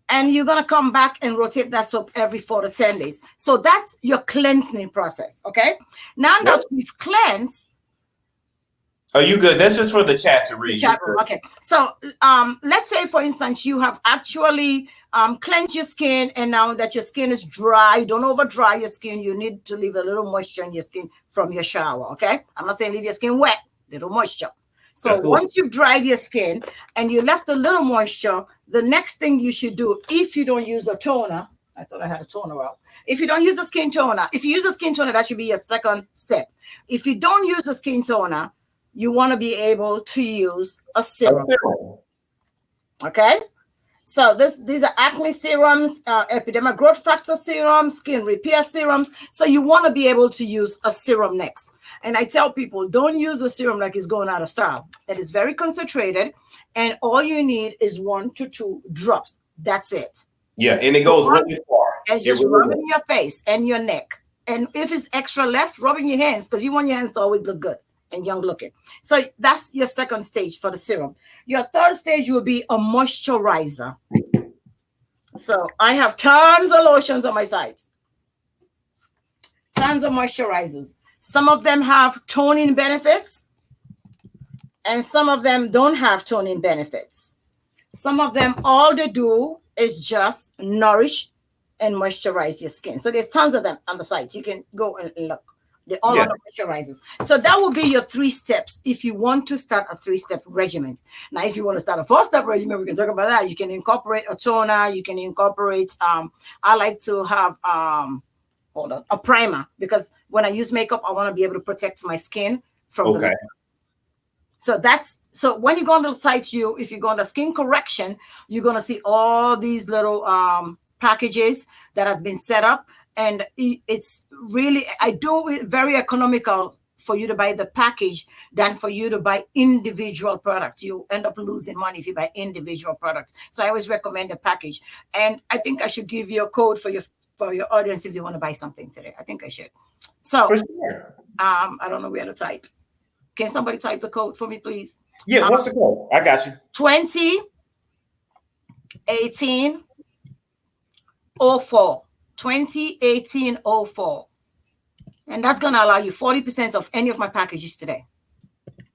And you're going to come back and rotate that soap every 4 to 10 days. So that's your cleansing process, okay? Now that we've cleansed. Are you good? That's just for the chat to read. Chat room. Okay. So let's say, for instance, you have actually cleansed your skin, and now that your skin is dry, don't over dry your skin. You need to leave a little moisture in your skin from your shower. Okay. I'm not saying leave your skin wet, little moisture. So once you've dried your skin and you left a little moisture, the next thing you should do, if you don't use a toner, I thought I had a toner out. If you don't use a skin toner, if you use a skin toner, that should be your second step. If you don't use a skin toner, you want to be able to use a serum. Okay. So these are acne serums, epidermal growth factor serums, skin repair serums. So you want to be able to use a serum next. And I tell people, don't use a serum like it's going out of style. It is very concentrated. And all you need is 1 to 2 drops. That's it. Yeah. And it goes really far. And just rub it in your face and your neck. And if it's extra left, rub in your hands because you want your hands to always look good and young looking. So that's your second stage for the serum. Your third stage will be a moisturizer. So I have tons of lotions on my sites. Tons of moisturizers. Some of them have toning benefits and some of them don't have toning benefits. Some of them, all they do is just nourish and moisturize your skin. So there's tons of them on the site. You can go and look. They're all on the moisturizers. So that will be your 3 steps if you want to start a 3-step regimen. Now, if you want to start a 4-step regimen, we can talk about that. You can incorporate a toner. You can incorporate, I like to have a primer, because when I use makeup, I want to be able to protect my skin from the makeup. So when you go on the site, if you go on the skin correction, you're going to see all these little packages that has been set up. And it's really, I do it very economical for you to buy the package than for you to buy individual products. You end up losing money if you buy individual products. So I always recommend a package. And I think I should give you a code for your audience if they want to buy something today. I think I should. So I don't know where to type. Can somebody type the code for me, please? Yeah, what's the code? I got you. 201804. 201804. And that's going to allow you 40% of any of my packages today.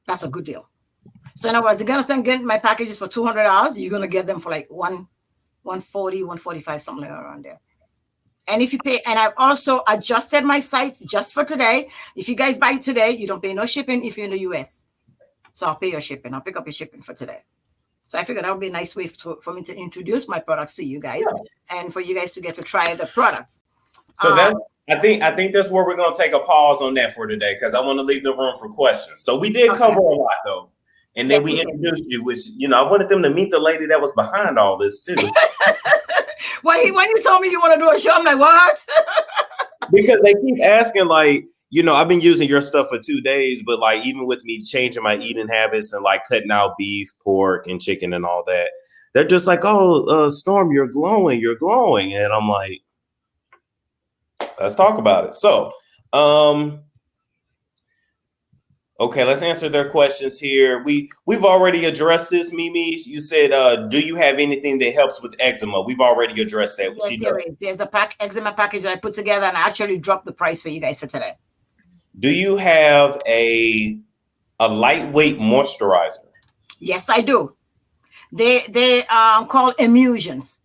That's a good deal. So in other words, you're going to get my packages for $200. You're going to get them for like 140, 145, something like around there. And if you pay, and I've also adjusted my sites just for today. If you guys buy today, you don't pay no shipping if you're in the US. So I'll pay your shipping. I'll pick up your shipping for today. So I figured that would be a nice way for me to introduce my products to you guys, and for you guys to get to try the products. So I think that's where we're going to take a pause on that for today, because I want to leave the room for questions. So we did cover a lot though. And then we introduced you, which, I wanted them to meet the lady that was behind all this too. When you told me you want to do a show, I'm like, what? Because they keep asking, like, I've been using your stuff for 2 days, but like, even with me changing my eating habits and like cutting out beef, pork, and chicken and all that, they're just like, oh, Storm, you're glowing. And I'm like, let's talk about it. So, okay, let's answer their questions here. We've already addressed this, Mimi. You said, do you have anything that helps with eczema? We've already addressed that. Yes, there is. There's a eczema package that I put together, and I actually dropped the price for you guys for today. Do you have a lightweight moisturizer? Yes, I do. They called emulsions.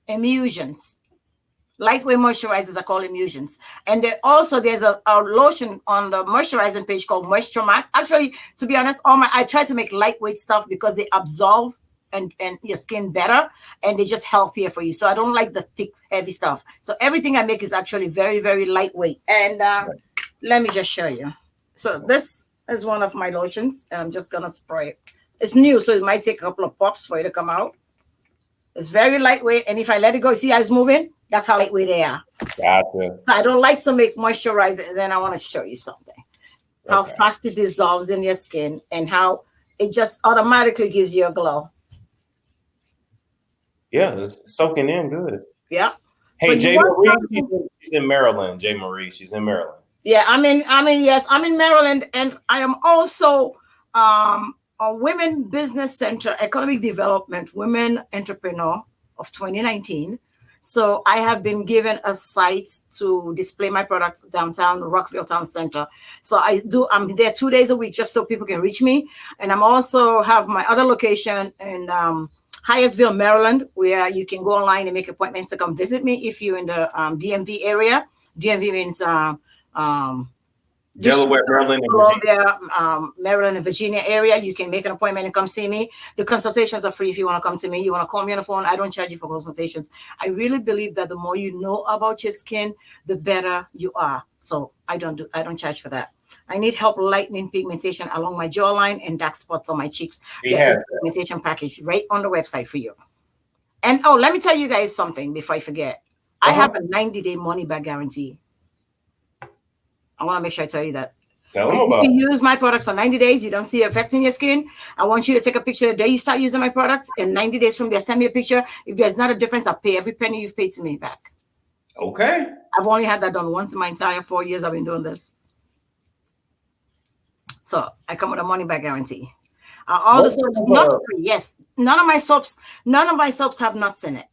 Lightweight moisturizers are called emulsions. And there's a lotion on the moisturizing page called Moisture Max. Actually, to be honest, I try to make lightweight stuff because they absorb and your skin better, and they're just healthier for you. So I don't like the thick, heavy stuff. So everything I make is actually very, very lightweight. And let me just show you. So this is one of my lotions, and I'm just gonna spray it. It's new, so it might take a couple of pops for it to come out. It's very lightweight, and if I let it go, see how it's moving? That's how lightweight they are. Gotcha. So I don't like to make moisturizers, and I want to show you something. How fast it dissolves in your skin, and how it just automatically gives you a glow. Yeah, it's soaking in good. Yeah. Hey, so Jay Marie, she's in Maryland. Jay Marie, she's in Maryland. Yeah, I'm in Maryland, and I am also a Women Business Center Economic Development Women Entrepreneur of 2019. So I have been given a site to display my products downtown Rockville Town Center. So I'm there 2 days a week just so people can reach me. And I'm also have my other location in Hyattsville, Maryland, where you can go online and make appointments to come visit me if you're in the DMV area. DMV means Delaware, Maryland, and Columbia, Maryland and Virginia area. You can make an appointment and come see me. The consultations are free if you want to come to me. You want to call me on the phone. I don't charge you for consultations. I really believe that the more you know about your skin, the better you are. So I don't charge for that. I need help lightening pigmentation along my jawline and dark spots on my cheeks. There's a pigmentation package right on the website for you. And let me tell you guys something before I forget. I have a 90-day money back guarantee. I want to make sure I tell you that. Tell them about it. You can use my products for 90 days. You don't see it affecting your skin. I want you to take a picture the day you start using my products, and 90 days from there, send me a picture. If there's not a difference, I'll pay every penny you've paid to me back. Okay. I've only had that done once in my entire 4 years I've been doing this. So I come with a money back guarantee. All the soaps not free. Yes. None of my soaps have nuts in it.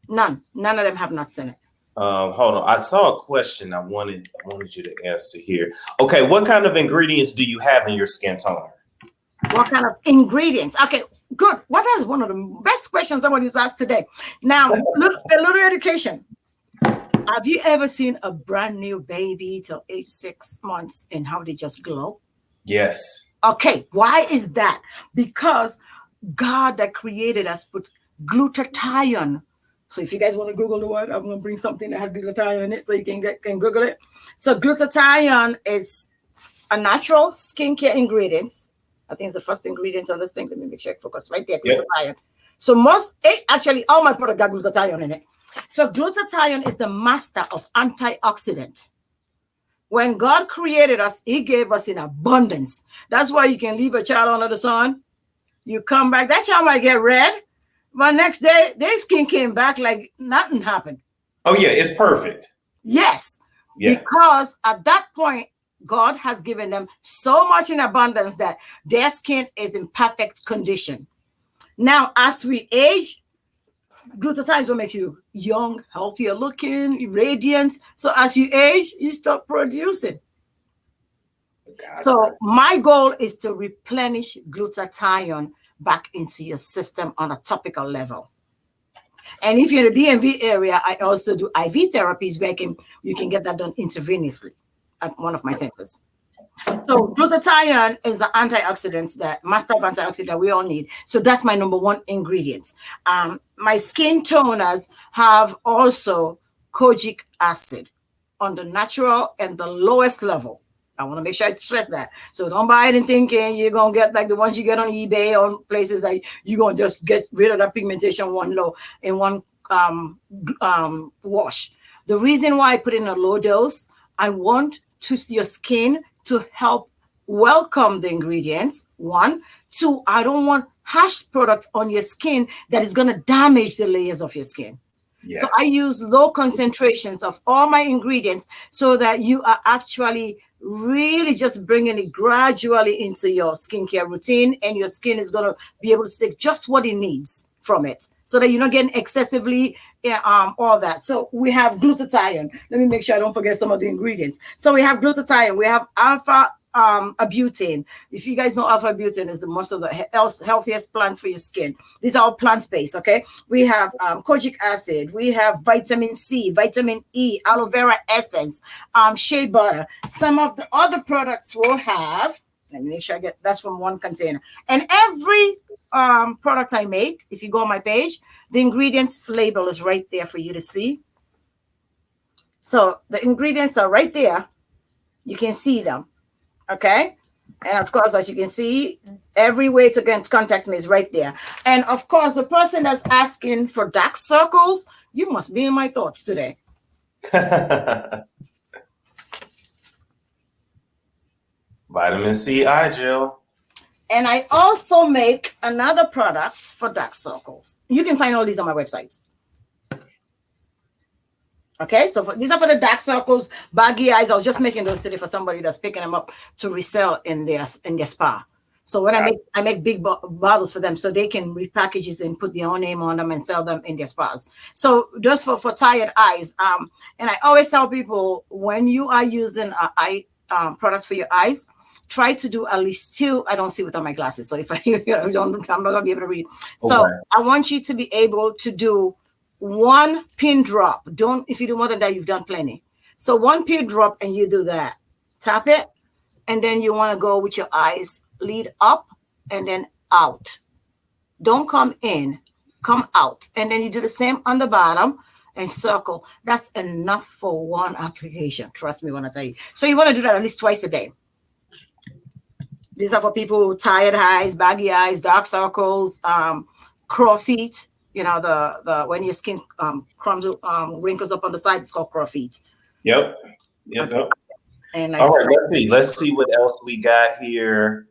None of them have nuts in it. Hold on. I saw a question I wanted you to answer here. Okay, what kind of ingredients do you have in your skin toner? What kind of ingredients? Okay, Good. What is one of the best questions somebody's asked today? Now, a little education. Have you ever seen a brand new baby till age 6 months and how they just glow? Yes. Okay. Why is that? Because God that created us put glutathione. So if you guys want to Google the word, I'm going to bring something that has glutathione in it so you can Google it. So glutathione is a natural skincare ingredient. I think it's the first ingredient of this thing. Let me make sure I focus right there. Glutathione. Yep. So actually all my product got glutathione in it. So glutathione is the master of antioxidant. When God created us, he gave us in abundance. That's why you can leave a child under the sun. You come back, that child might get red, but next day, their skin came back like nothing happened. Oh, yeah, it's perfect. Yes. Yeah. Because at that point, God has given them so much in abundance that their skin is in perfect condition. Now, as we age, glutathione will make you young, healthier looking, radiant. So as you age, you stop producing. Gotcha. So my goal is to replenish glutathione back into your system on a topical level. And if you're in the DMV area, I also do IV therapies where you can get that done intravenously at one of my centers. So glutathione is an antioxidant, that master of antioxidant we all need. So that's my number one ingredient. My skin toners have also kojic acid on the natural and the lowest level. I want to make sure I stress that. So don't buy it thinking you're going to get like the ones you get on eBay or places that you're going to just get rid of that pigmentation in one wash. The reason why I put in a low dose, I want your skin to help welcome the ingredients. 1, 2, I don't want harsh products on your skin that is going to damage the layers of your skin. Yes. So I use low concentrations of all my ingredients so that you are actually really just bringing it gradually into your skincare routine, and your skin is going to be able to take just what it needs from it so that you're not getting excessively all that. So we have glutathione. Let me make sure I don't forget some of the ingredients. So we have glutathione. We have alpha butane. If you guys know, alpha butane is the most of the healthiest plants for your skin. These are all plant-based, okay? We have kojic acid. We have vitamin C, vitamin E, aloe vera essence, shea butter. Some of the other products will have, let me make sure I get, that's from one container. And every product I make, if you go on my page, the ingredients label is right there for you to see. So the ingredients are right there. You can see them. Okay. And of course, as you can see, every way to get contact me is right there. And of course, the person that's asking for dark circles, you must be in my thoughts today. Vitamin C eye gel. And I also make another product for dark circles. You can find all these on my website. Okay, so these are for the dark circles, baggy eyes. I was just making those today for somebody that's picking them up to resell in their spa. So when I make big bottles for them so they can repackage it and put their own name on them and sell them in their spas. So just for tired eyes. And I always tell people, when you are using eye products for your eyes, try to do at least 2. I don't see without my glasses, so if I'm not gonna be able to read. So I want you to be able to do 1 pin drop. If you do more than that, you've done plenty. So 1 pin drop, and you do that. Tap it, and then you want to go with your eyes lead up and then out. Don't come in, come out, and then you do the same on the bottom and circle. That's enough for 1 application. Trust me when I tell you. So you want to do that at least twice a day. These are for people with tired eyes, baggy eyes, dark circles, crow feet. You know, the when your skin wrinkles up on the side, it's called crow feet. Yep. And all right, let's see what else we got here.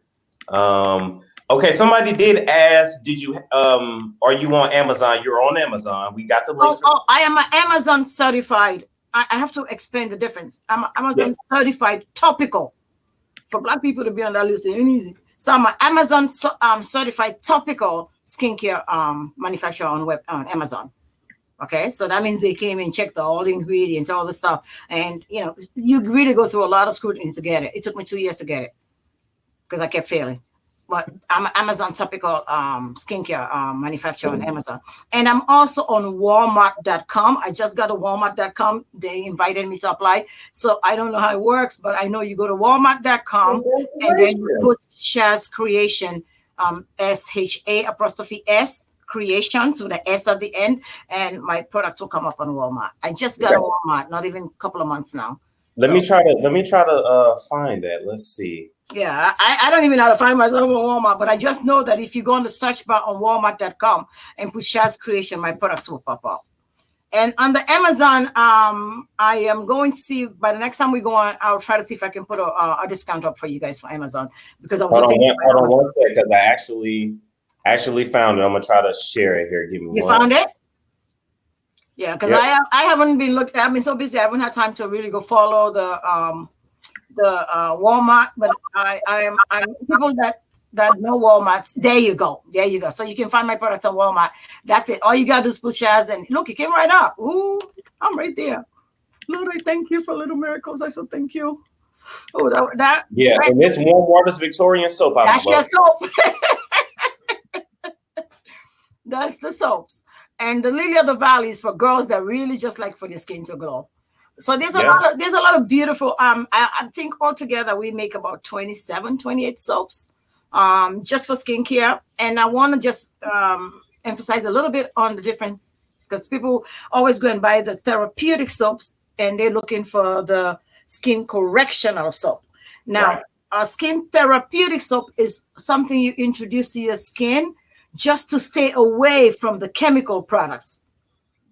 Okay, somebody did ask, did you are you on Amazon? You're on Amazon. We got the link. I am an Amazon certified. I have to explain the difference. I'm an Amazon certified topical. For Black people to be on that list ain't easy. So I'm an Amazon certified topical skincare manufacturer on Amazon. Okay, so that means they came and checked all the ingredients, all the stuff, and you really go through a lot of scrutiny to get it. It took me 2 years to get it because I kept failing. but I'm Amazon topical skincare manufacturer on Amazon. And I'm also on Walmart.com. I just got a Walmart.com. They invited me to apply. So I don't know how it works, but I know you go to Walmart.com and then you put Shaz Creation, SHA' Creations with the S at the end, and my products will come up on Walmart. I just got a Walmart, not even a couple of months now. Let me try to find that. Let's see. Yeah, I don't even know how to find myself on Walmart, but I just know that if you go on the search bar on Walmart.com and put Shaz Creation, my products will pop up. And on the Amazon, I am going to see by the next time we go on, I'll try to see if I can put a discount up for you guys for Amazon, because I was hold on one second, because I actually found it. I'm gonna try to share it here. Give me You found it? Yeah, because I haven't been looking. I've been so busy. I haven't had time to really go follow the Walmart. But I'm people that know Walmart's. There you go. So you can find my products on Walmart. That's it. All you gotta do is put Shaz, and look, it came right up. Ooh, I'm right there. Lord, I thank you for little miracles. I said thank you. Oh, that yeah, and this Warm Waters Victorian soap. That's your soap. That's the soaps. And the Lily of the Valley is for girls that really just like for their skin to glow. So there's a lot of beautiful, I think altogether we make about 27, 28 soaps just for skincare. And I want to just emphasize a little bit on the difference, because people always go and buy the therapeutic soaps and they're looking for the skin correctional soap. Now, a skin therapeutic soap is something you introduce to your skin just to stay away from the chemical products.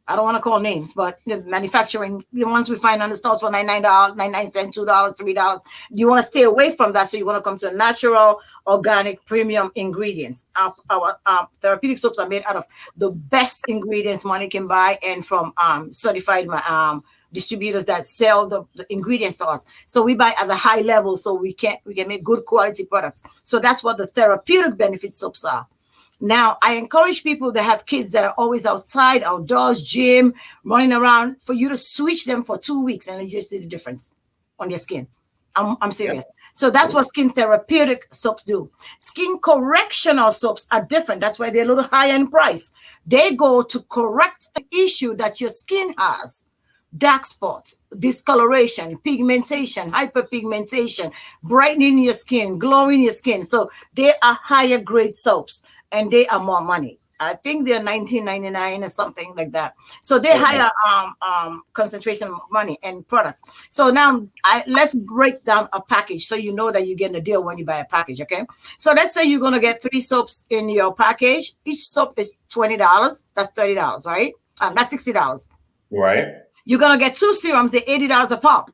I don't want to call names, but the manufacturing, the ones we find on the stores for $99, 99 cents, $2, $3. You want to stay away from that. So you want to come to natural, organic, premium ingredients. Our therapeutic soaps are made out of the best ingredients money can buy, and from certified distributors that sell the ingredients to us. So we buy at the high level, so we can make good quality products. So that's what the therapeutic benefit soaps are. Now, I encourage people that have kids that are always outside, outdoors, gym, running around, for you to switch them for 2 weeks and you just see the difference on their skin. I'm serious. So that's what skin therapeutic soaps do. Skin correctional soaps are different. That's why they're a little higher in price. They go to correct an issue that your skin has. Dark spots, discoloration, pigmentation, hyperpigmentation, brightening your skin, glowing your skin. So they are higher grade soaps. And they are more money. I think they're $19.99 or something like that. So they higher concentration of money and products. So now let's break down a package so you know that you're getting a deal when you buy a package, okay? So let's say you're going to get 3 soaps in your package. Each soap is $20. That's $30, right? That's $60. Right. You're going to get 2 serums. They're $80 a pop.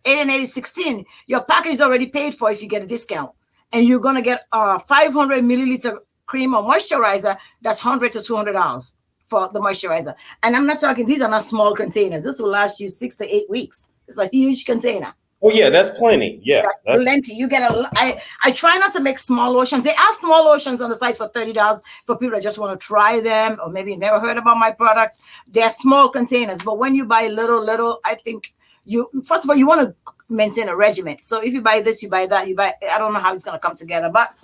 8 and 8 is 16. Your package is already paid for if you get a discount. And you're going to get 500 milliliter cream or moisturizer. That's $100 to $200 for the moisturizer. And I'm not talking, these are not small containers. This will last you 6 to 8 weeks. It's a huge container. Oh yeah, that's plenty. Yeah, that's plenty. You get I try not to make small lotions. They are small lotions on the site for $30 for people that just want to try them, or maybe never heard about my products. They're small containers, but when you buy little, I think first of all, you want to maintain a regimen. So if you buy this, you buy that, I don't know how it's going to come together, but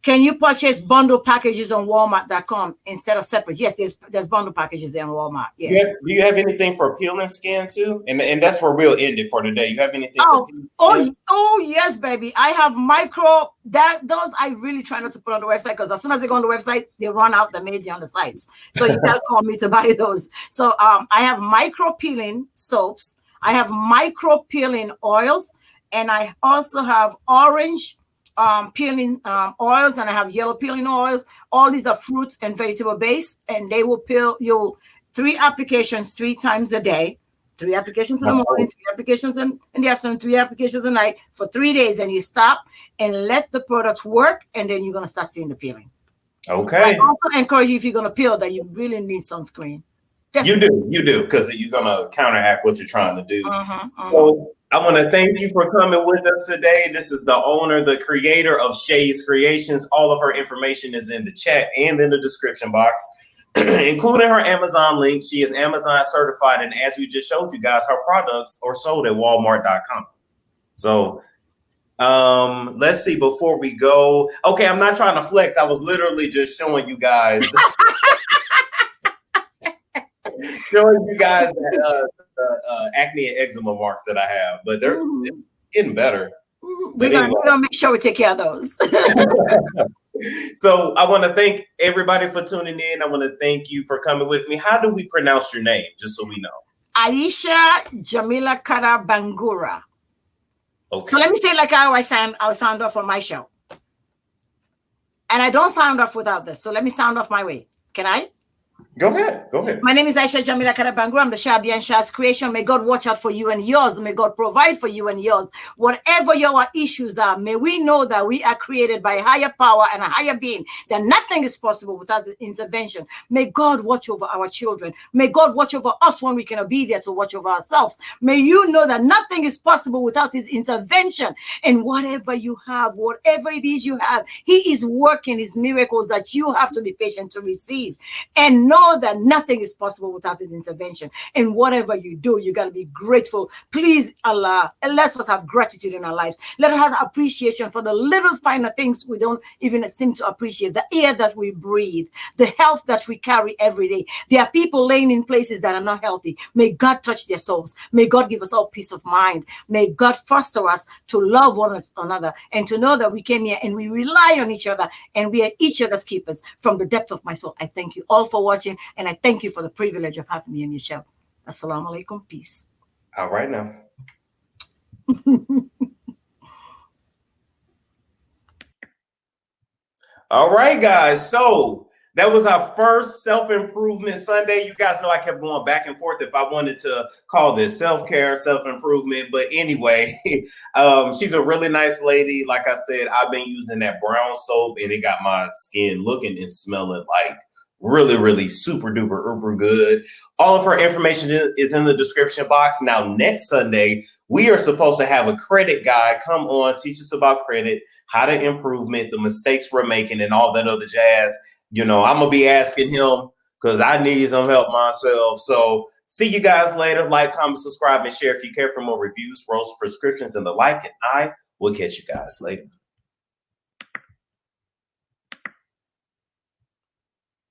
can you purchase bundle packages on Walmart.com instead of separate? Yes, there's bundle packages there on Walmart. Yes. Do you have anything for peeling skin too? And that's where we'll end it for today. You have anything? Oh yes, baby. I have micro. Those I really try not to put on the website, because as soon as they go on the website, they run out the media on the sites. So you gotta call me to buy those. So I have micro peeling soaps. I have micro peeling oils, and I also have orange peeling oils, and I have yellow peeling oils. All these are fruits and vegetable based, and they will peel you 3 applications 3 times a day. 3 applications in the morning, 3 applications in the afternoon, 3 applications at night for 3 days, and you stop and let the product work, and then you're going to start seeing the peeling. Okay. I also encourage you, if you're going to peel, that you really need sunscreen. Definitely. You do, because you're going to counteract what you're trying to do. So I want to thank you for coming with us today. This is the owner, the creator of Shay's Creations. All of her information is in the chat and in the description box, including her Amazon link. She is Amazon certified. And as we just showed you guys, her products are sold at Walmart.com. So Let's see before we go. Okay, I'm not trying to flex. I was literally just showing you guys that, acne and eczema marks that I have, but they're it's getting better. We're gonna make sure we take care of those. So I want to thank everybody for tuning in. I want to thank you for coming with me. How do we pronounce your name, just so we know? Aisha Jamila Kara Bangura. Okay. So let me say like how I sound off on my show. And I don't sound off without this. So let me sound off my way. Can I? Go ahead. Go ahead. My name is Aisha Jamila Karabangu. I'm the Shabby and Shah's creation. May God watch out for you and yours. May God provide for you and yours. Whatever your issues are, may we know that we are created by a higher power and a higher being, that nothing is possible without his intervention. May God watch over our children. May God watch over us when we cannot be there to watch over ourselves. May you know that nothing is possible without his intervention. And whatever you have, whatever it is you have, he is working his miracles that you have to be patient to receive. And know that nothing is possible without his intervention. And whatever you do, you got to be grateful. Please, Allah, let us have gratitude in our lives. Let us have appreciation for the little finer things we don't even seem to appreciate. The air that we breathe, the health that we carry every day. There are people laying in places that are not healthy. May God touch their souls. May God give us all peace of mind. May God foster us to love one another and to know that we came here and we rely on each other and we are each other's keepers. From the depth of my soul, I thank you all for watching. And I thank you for the privilege of having me on your show. Assalamu alaikum. Peace. All right now. All right, guys. So that was our first self-improvement Sunday. You guys know I kept going back and forth if I wanted to call this self-care, self-improvement. But anyway, she's a really nice lady. Like I said, I've been using that brown soap and it got my skin looking and smelling like really super duper uber good. All of her information is in the description box. Now next Sunday we are supposed to have a credit guy come on, teach us about credit, how to improve it, the mistakes we're making, and all that other jazz. You know, I'm gonna be asking him because I need some help myself. So see you guys later. Like, comment, subscribe, and share if you care for more reviews, roast, prescriptions, and the like. And I will catch you guys later.